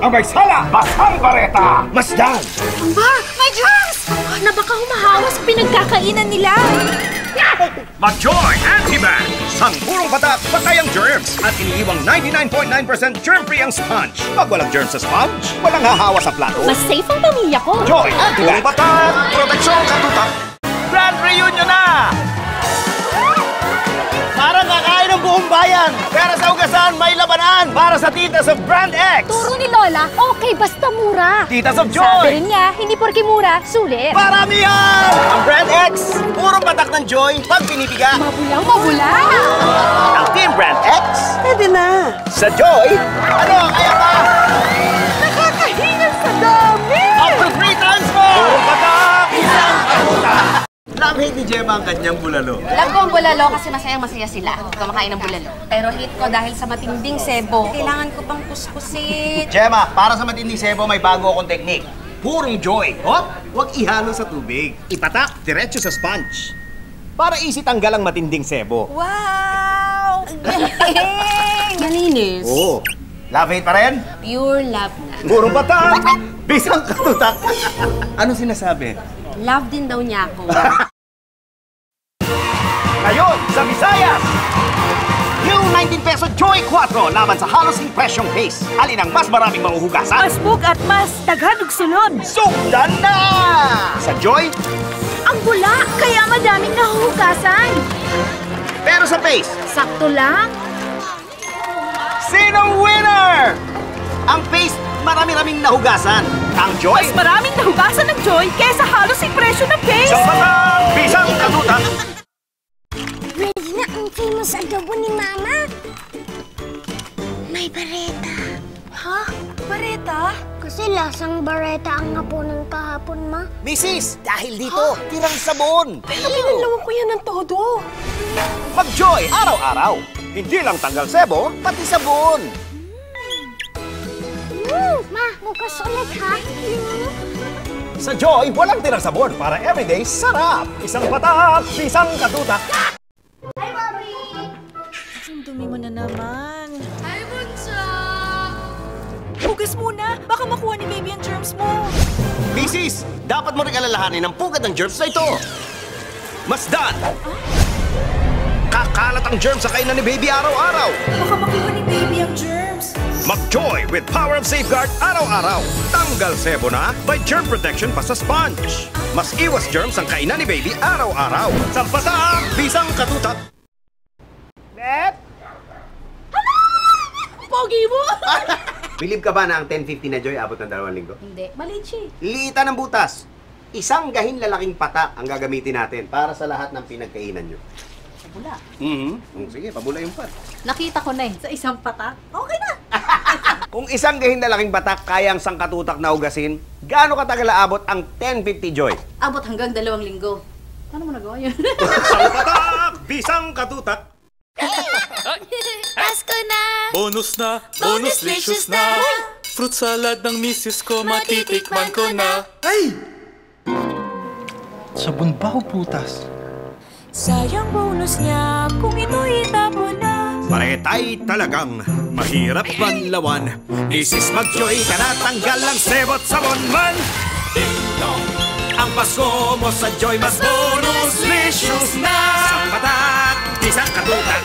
ang may sala, basang bareta. Masdan! Bar, may germs! Na baka humahawa sa pinagkakainan nila. Mag-Joy Antiban! Purong patak, patay ang germs at iniiwang 99.9% germ-free ang sponge. Pag walang germs sa sponge, walang hahawa sa plato. Mas safe ang pamilya ko. Joy Antiban! Purong patak, proteksyon katutak. Grand reunion na! Parang kakain ng buong bayan. Pero sa ugasan, may labanan. Para sa Titas of Brand X. Turo ni Lola, okay basta mura. Titas of Sabi Joy. rin niya, hindi porke mura, sulit. Paramihan! Ang Brand X, puro patak ng joy pag pinipiga. Mabulang mabula. Ang Team Brand X, Pwede na. sa joy, ano, kaya pa? Nakakahingal sa dami. Up to 3 times more! Puro patak, isang kamuta. Love-hate ni Gemma ang kanyang bulalo. Alam ko ang bulalo kasi masayang-masaya sila kumakain ng bulalo. Pero hate ko dahil sa matinding sebo, kailangan ko pang kuskusin. Gemma, para sa matinding sebo, may bago akong technique. Purong joy. Hop, huwag ihalo sa tubig. Ipatak, diretso sa sponge. Para easy tanggal ang matinding sebo. Wow! Ang galing! Malinis. Oo. Love-hate pa rin? Pure love na. Puro patak, bisang katutak. Ano sinasabi? Love din daw niya ako. Ngayon, sa Visayas! Yung 19 peso Joy 4 laban sa halos impresyong case. Alin ang mas maraming mahuhugasan? Mas bug at mas daghan ug sulod. Sugdan na! Sa Joy, Ang bula, kaya madaming nahuhugasan. pero sa Pace, Sakto lang. sinong winner? Ang Pace, marami-raming nahugasan. Ang Joy, Mas maraming nahugasan ng Joy kaysa halos yung presyo ng Pace. sa patang, bisang katutak. Ready na ang famous adobo ni Mama. May bareta. Ha? Bareta? Kasi lasang bareta ang hapunan kahapon, Ma. Mrs., dahil dito, tirang sabon. Pinalawan ko yan ng todo. Mag-Joy araw-araw. Hindi lang tanggal sebo, pati sabon. Ma, bukas ulit, ha? Sa Joy, walang tirang sabon para everyday sarap. Isang patak, isang katutak. Ang dumi mo na naman. Hi, Bunso! Hugas muna. Baka makuha ni baby ang germs mo. Mrs., dapat mo rin alalahanin ang pugad ng germs na ito. Masdan! Kakalat ang germs sa kainan ni baby araw-araw. Baka makuha ni baby ang germs. Mag-Joy with Power of Safeguard araw-araw. Tanggal sebo na by germ protection pa sa sponge. Mas iwas germs ang kainan ni baby araw-araw. Sampatak, bisang katutak. Net! Pogi mo! Believe ka ba na ang 1050 na Joy abot ng 2 linggo? Hindi. Maliit siya eh. Liitan ng butas. Isang gahin lalaking patak ang gagamitin natin para sa lahat ng pinagkainan nyo. Bula. Sige, pabula yung pat. Nakita ko na eh. Sa isang patak. Okay na. Kung isang gahin lalaking patak kaya ang sangkatutak na hugasin, gaano katagal aabot ang 1050 Joy? Abot hanggang 2 linggo. Paano mo nagawa yun? Sangkatak, bisang katutak. Pasko na! Bonus na, bonus licious na. Fruit salad ng misis ko, matitikman ko na. Ay! Sabon ba o putas? Sayang bonus niya kung ito'y itapon na. Paretay talagang mahirap banlawan. Isis mag-Joy ka na, tanggal ang sebot sabon man. Ang Pasko mo sa Joy mas bonus licious na. Sa patak, isang katutak.